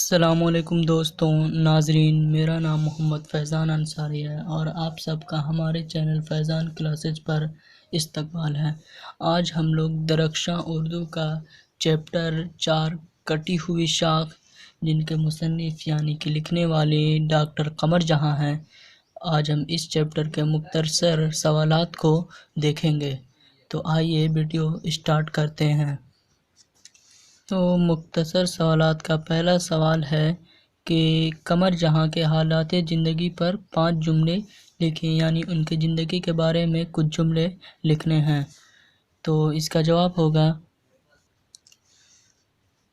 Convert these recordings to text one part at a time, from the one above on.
السلام علیکم دوستوں ناظرین، میرا نام محمد فیضان انصاری ہے اور آپ سب کا ہمارے چینل فیضان کلاسز پر استقبال ہے۔ آج ہم لوگ درخشاں اردو کا چیپٹر 4 کٹی ہوئی شاخ، جن کے مصنف یعنی کہ لکھنے والے ڈاکٹر قمر جہاں ہیں، آج ہم اس چیپٹر کے مختصر سوالات کو دیکھیں گے۔ تو آئیے ویڈیو اسٹارٹ کرتے ہیں۔ تو مختصر سوالات کا پہلا سوال ہے کہ قمر جہاں کے حالات زندگی پر 5 جملے لکھیں، یعنی ان کی زندگی کے بارے میں کچھ جملے لکھنے ہیں۔ تو اس کا جواب ہوگا،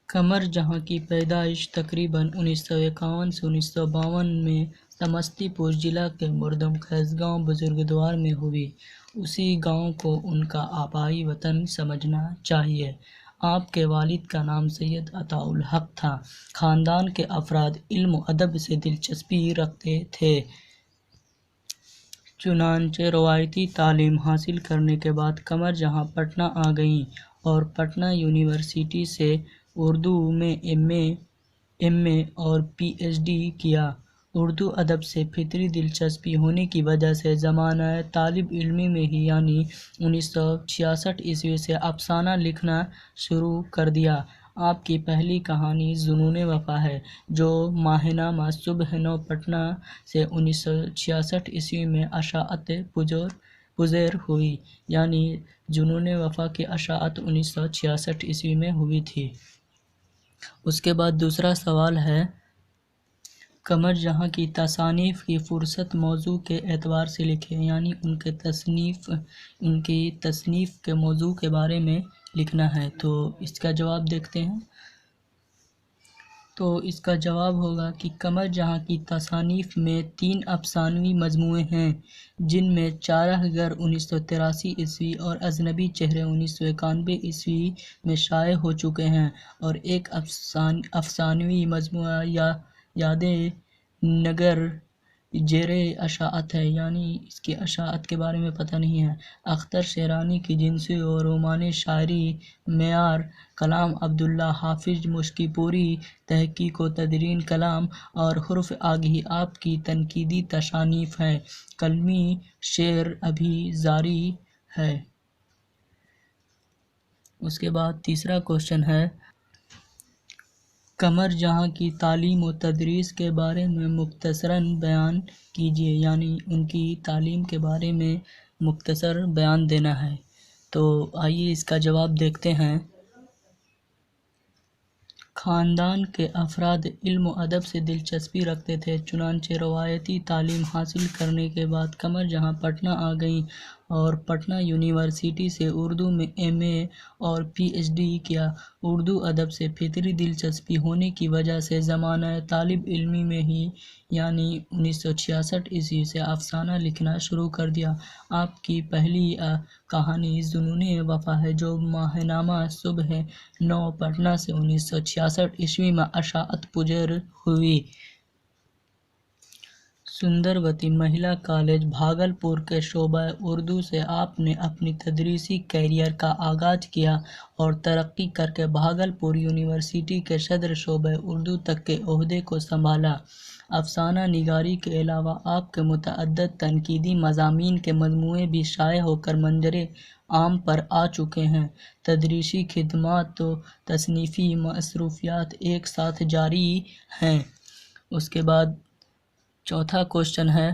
قمر جہاں کی پیدائش تقریباً 1951 سے 1952 میں سمستی پور ضلع کے مردم خیز گاؤں بزرگدوار میں ہوئی۔ اسی گاؤں کو ان کا آبائی وطن سمجھنا چاہیے۔ آپ کے والد کا نام سید عطاء الحق تھا۔ خاندان کے افراد علم و ادب سے دلچسپی رکھتے تھے، چنانچہ روایتی تعلیم حاصل کرنے کے بعد قمر جہاں پٹنہ آ گئیں اور پٹنہ یونیورسٹی سے اردو میں ایم اے اور پی ایچ ڈی کیا۔ اردو ادب سے فطری دلچسپی ہونے کی وجہ سے زمانہ طالب علمی میں ہی یعنی 1966 سے افسانہ لکھنا شروع کر دیا۔ آپ کی پہلی کہانی جنون وفا ہے، جو ماہنامہ صبح نو پٹنہ سے 1966 میں اشاعت پذیر ہوئی، یعنی جنون وفا کی اشاعت 1966 میں ہوئی تھی۔ اس کے بعد دوسرا سوال ہے، قمر جہاں کی تصانیف کی فہرست موضوع کے اعتبار سے لکھیں، یعنی ان کی تصنیف کے موضوع کے بارے میں لکھنا ہے۔ تو اس کا جواب دیکھتے ہیں۔ تو اس کا جواب ہوگا کہ قمر جہاں کی تصانیف میں 3 افسانوی مجموعے ہیں، جن میں چارہ گر 1983 اور اجنبی چہرے 1991 میں شائع ہو چکے ہیں، اور ایک افسانوی مجموعہ یادیں نگر زیر اشاعت ہے، یعنی اس کی اشاعت کے بارے میں پتہ نہیں ہے۔ اختر شیرانی کی جنسی و رومانی شاعری، معیار کلام عبداللہ حافظ مشکی پوری، تحقیق و تدوین کلام اور حرف آگہی آپ کی تنقیدی تصانیف ہیں۔ قلمی شعر ابھی جاری ہے۔ اس کے بعد تیسرا کوشچن ہے، قمر جہاں کی تعلیم و تدریس کے بارے میں مختصراً بیان کیجیے، یعنی ان کی تعلیم کے بارے میں مختصر بیان دینا ہے۔ تو آئیے اس کا جواب دیکھتے ہیں۔ خاندان کے افراد علم و ادب سے دلچسپی رکھتے تھے، چنانچہ روایتی تعلیم حاصل کرنے کے بعد قمر جہاں پٹنہ آ گئیں اور پٹنہ یونیورسٹی سے اردو میں ایم اے اور پی ایچ ڈی کیا۔ اردو ادب سے فطری دلچسپی ہونے کی وجہ سے زمانہ طالب علمی میں ہی یعنی 1966 سے افسانہ لکھنا شروع کر دیا۔ آپ کی پہلی کہانی جنون وفا ہے، جو ماہنامہ صبح نو پٹنہ سے 1966 میں اشاعت پذیر ہوئی۔ سندروتی مہیلا کالج بھاگلپور کے شعبہ اردو سے آپ نے اپنی تدریسی کیریئر کا آغاز کیا اور ترقی کرکے بھاگلپور یونیورسٹی کے صدر شعبہ اردو تک کے عہدے کو سنبھالا۔ افسانہ نگاری کے علاوہ آپ کے متعدد تنقیدی مضامین کے مجموعے بھی شائع ہو کر منظر عام پر آ چکے ہیں۔ تدریسی خدمات و تصنیفی مصروفیات ایک ساتھ جاری ہیں۔ اس کے بعد چوتھا کوشچن ہے،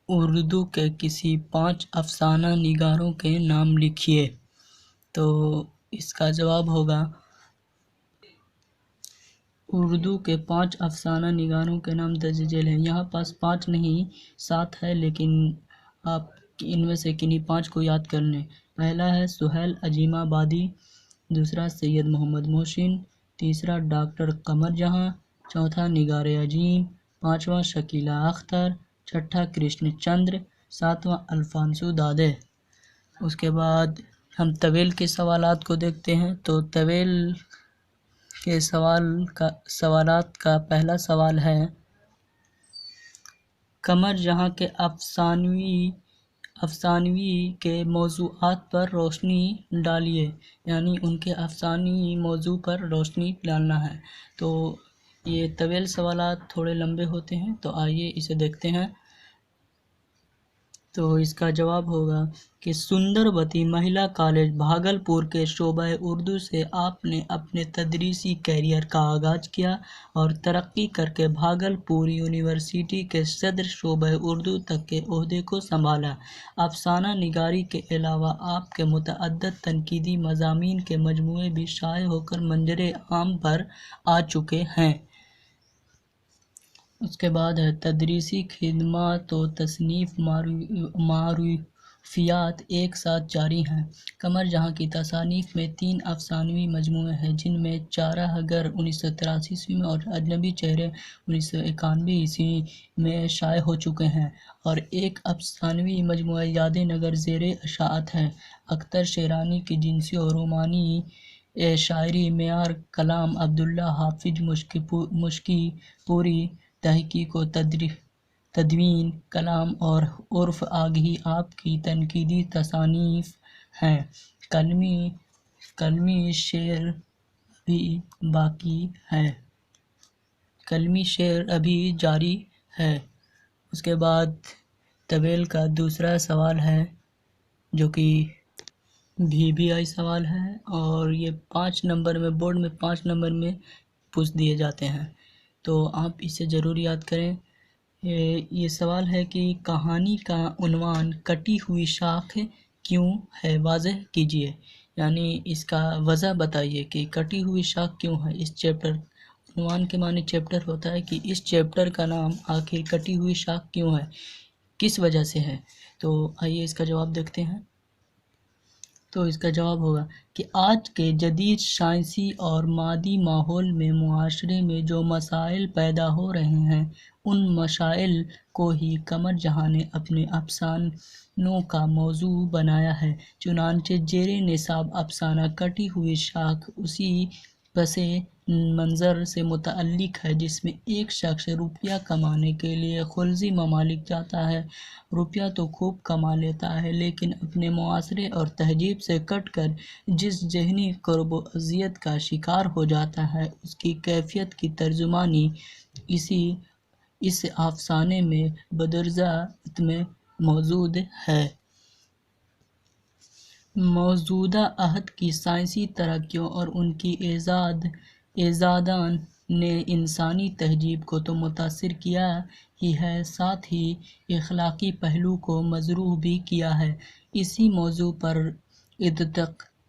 اردو کے کسی 5 افسانہ نگاروں کے نام لکھیے۔ تو اس کا جواب ہوگا، اردو کے 5 افسانہ نگاروں کے نام درج ذیل ہیں۔ یہاں پاس 5 نہیں 7 ہے، لیکن آپ ان میں سے کنہیں 5 کو یاد کر لیں۔ پہلا ہے سہیل عظیم آبادی، دوسرا سید محمد محسن، تیسرا ڈاکٹر قمر جہاں، چوتھا نگار عظیم، پانچواں شکیلہ اختر، چھٹا کرشن چندر، ساتواں الفونسو دادے۔ اس کے بعد ہم طویل کے سوالات کو دیکھتے ہیں۔ تو طویل کے سوالات کا پہلا سوال ہے، قمر جہاں کے افسانوی کے موضوعات پر روشنی ڈالیے، یعنی ان کے افسانوی موضوع پر روشنی ڈالنا ہے۔ تو یہ طویل سوالات تھوڑے لمبے ہوتے ہیں، تو آئیے اسے دیکھتے ہیں۔ تو اس کا جواب ہوگا کہ سندروتی مہیلا کالج بھاگلپور کے شعبہ اردو سے آپ نے اپنے تدریسی کیریئر کا آغاز کیا اور ترقی کر کے بھاگلپور یونیورسٹی کے صدر شعبہ اردو تک کے عہدے کو سنبھالا۔ افسانہ نگاری کے علاوہ آپ کے متعدد تنقیدی مضامین کے مجموعے بھی شائع ہو کر منظر عام پر آ چکے ہیں۔ اس کے بعد ہے تدریسی خدمات و تصنیف معروفیات ایک ساتھ جاری ہیں۔ قمر جہاں کی تصانیف میں 3 افسانوی مجموعے ہیں، جن میں چارہ گر 1983 میں اور اجنبی چہرے 1991 میں شائع ہو چکے ہیں، اور ایک افسانوی مجموعہ یاد نگر زیر اشاعت ہے۔ اختر شیرانی کی جنسی اور رومانی شاعری، معیار کلام عبداللہ حافظ مشکی پوری، تحقیق و تدوین کلام اور عرف آگہی آپ کی تنقیدی تصانیف ہیں۔ قلمی شعر ابھی جاری ہے۔ اس کے بعد طویل کا دوسرا سوال ہے، جو کہ VBI سوال ہے، اور یہ 5 نمبر میں بورڈ میں 5 نمبر میں پوچھ دیے جاتے ہیں، تو آپ اسے ضرور یاد کریں۔ یہ سوال ہے کہ کہانی کا عنوان کٹی ہوئی شاخ کیوں ہے، واضح کیجیے، یعنی اس کا وجہ بتائیے کہ کٹی ہوئی شاخ کیوں ہے۔ اس چیپٹر عنوان کے معنی چیپٹر ہوتا ہے کہ اس چیپٹر کا نام آخر کٹی ہوئی شاخ کیوں ہے، کس وجہ سے ہے۔ تو آئیے اس کا جواب دیکھتے ہیں۔ تو اس کا جواب ہوگا کہ آج کے جدید سائنسی اور مادی ماحول میں معاشرے میں جو مسائل پیدا ہو رہے ہیں، ان مسائل کو ہی قمر جہاں نے اپنے افسانوں کا موضوع بنایا ہے۔ چنانچہ زیر نصاب افسانہ کٹی ہوئی شاخ اسی پس منظر سے متعلق ہے جس میں ایک شخص روپیہ کمانے کے لیے خلیجی ممالک جاتا ہے۔ روپیہ تو خوب کما لیتا ہے، لیکن اپنے معاشرے اور تہذیب سے کٹ کر جس ذہنی کرب و اذیت کا شکار ہو جاتا ہے، اس کی کیفیت کی ترجمانی اس افسانے میں بندرجہ میں موجود ہے۔ موجودہ عہد کی سائنسی ترقیوں اور ان کی ایجادات نے انسانی تہذیب کو تو متاثر کیا ہی ہے، ساتھ ہی اخلاقی پہلو کو مجروح بھی کیا ہے۔ اسی موضوع پر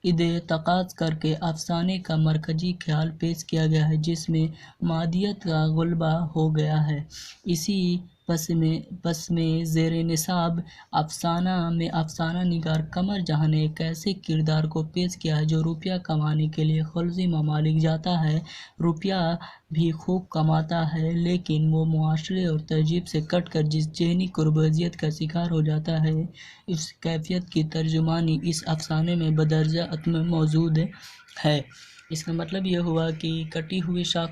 اتخاذ کر کے افسانے کا مرکزی خیال پیش کیا گیا ہے، جس میں مادیت کا غلبہ ہو گیا ہے۔ اسی پس میں زیر نصاب افسانہ میں افسانہ نگار قمر جہاں نے ایک ایسے کردار کو پیش کیا ہے جو روپیہ کمانے کے لیے خلیجی ممالک جاتا ہے۔ روپیہ بھی خوب کماتا ہے، لیکن وہ معاشرے اور تہذیب سے کٹ کر جس ذہنی کرب و اذیت کا شکار ہو جاتا ہے، اس کیفیت کی ترجمانی اس افسانے میں بندرجہ میں موجود ہے۔ اس کا مطلب یہ ہوا کہ کٹی ہوئی شاخ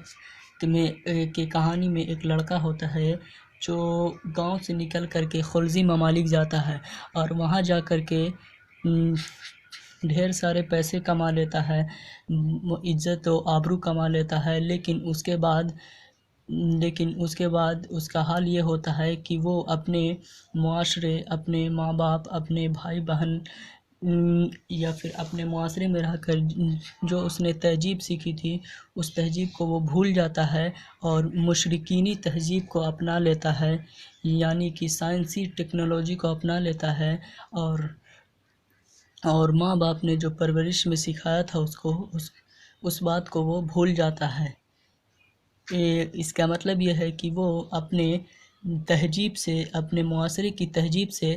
کی کہانی میں ایک لڑکا ہوتا ہے جو گاؤں سے نکل کر کے خلیجی ممالک جاتا ہے، اور وہاں جا کر کے ڈھیر سارے پیسے کما لیتا ہے، عزت و آبرو کما لیتا ہے، لیکن اس کے بعد اس کا حال یہ ہوتا ہے کہ وہ اپنے معاشرے، اپنے ماں باپ، اپنے بھائی بہن یا پھر اپنے معاشرے میں رہ کر جو اس نے تہذیب سیکھی تھی، اس تہذیب کو وہ بھول جاتا ہے اور مشرقینی تہذیب کو اپنا لیتا ہے، یعنی کہ سائنسی ٹیکنالوجی کو اپنا لیتا ہے، اور ماں باپ نے جو پرورش میں سکھایا تھا اس بات کو وہ بھول جاتا ہے۔ اس کا مطلب یہ ہے کہ وہ اپنے تہذیب سے، اپنے معاشرے کی تہذیب سے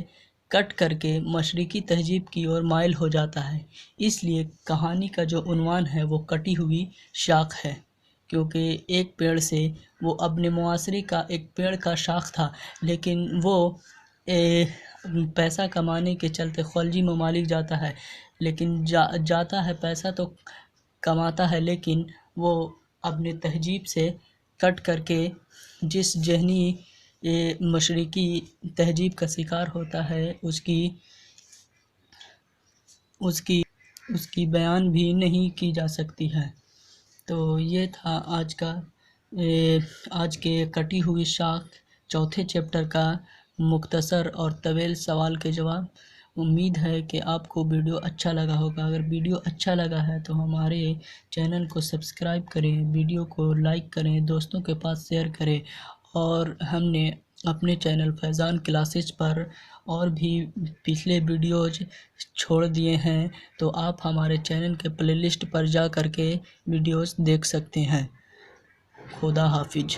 کٹ کر کے مشرقی تہذیب کی اور مائل ہو جاتا ہے۔ اس لیے کہانی کا جو عنوان ہے وہ کٹی ہوئی شاخ ہے، کیونکہ ایک پیڑ سے وہ اپنے معاشرے کا ایک پیڑ کا شاخ تھا، لیکن وہ پیسہ کمانے کے چلتے خلیجی ممالک جاتا ہے، لیکن جاتا ہے پیسہ تو کماتا ہے، لیکن وہ اپنے تہذیب سے کٹ کر کے جس ذہنی مشرقی تہذیب کا شکار ہوتا ہے اس کی بیان بھی نہیں کی جا سکتی ہے۔ تو یہ تھا آج کے کٹی ہوئی شاخ چوتھے چیپٹر کا مختصر اور طویل سوال کے جواب۔ امید ہے کہ آپ کو ویڈیو اچھا لگا ہوگا۔ اگر ویڈیو اچھا لگا ہے تو ہمارے چینل کو سبسکرائب کریں، ویڈیو کو لائک کریں، دوستوں کے پاس شیئر کریں، اور ہم نے اپنے چینل فیضان کلاسز پر اور بھی پچھلے ویڈیوز چھوڑ دیے ہیں، تو آپ ہمارے چینل کے پلے لسٹ پر جا کر کے ویڈیوز دیکھ سکتے ہیں۔ خدا حافظ۔